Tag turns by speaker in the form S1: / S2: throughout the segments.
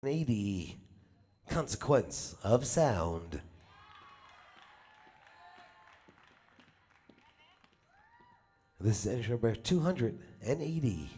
S1: 80. Consequence of sound. This is entry number 280.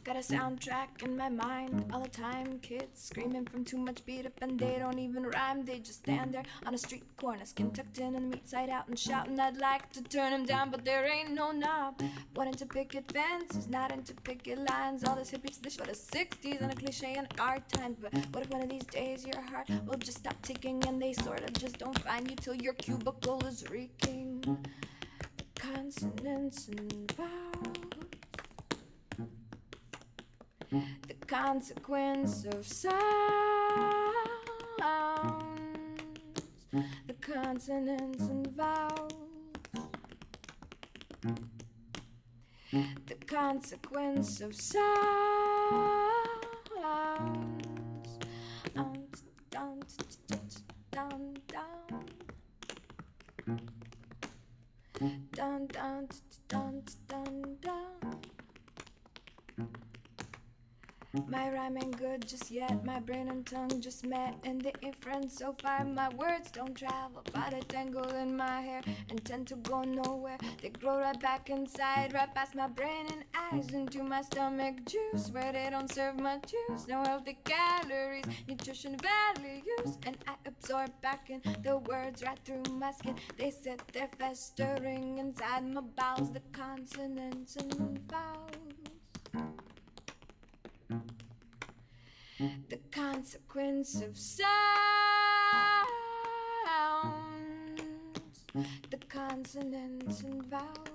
S2: Got a soundtrack in my mind all the time. Kids screaming from too much beat up and they don't even rhyme. They just stand there on a street corner, skin tucked in and meat side out and shouting. I'd like to turn them down, but there ain't no knob. Wanting to picket fences, not into picket lines. All this hippies, this for the 60s and a cliche in our times. But what if one of these days your heart will just stop ticking and they sort of just don't find you till your cubicle is reeking? Consonants and vowels. The consequence of sounds. The consonants and vowels. The consequence of sounds. Down, down, down. Down, down, down, down, down. My rhyme ain't good just yet. My brain and tongue just met, and they ain't friends so far. My words don't travel far. They tangle in my hair and tend to go nowhere. They grow right back inside, right past my brain and eyes, into my stomach juice, where they don't serve much use. No healthy calories, nutrition values, and I absorb back in the words right through my skin. They sit there festering inside my bowels. The consonants and vowels. The consequence of sounds. The consonants and vowels.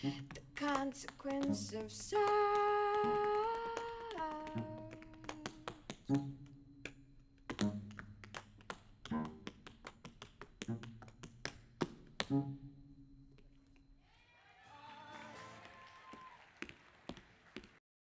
S2: The consequence of sounds.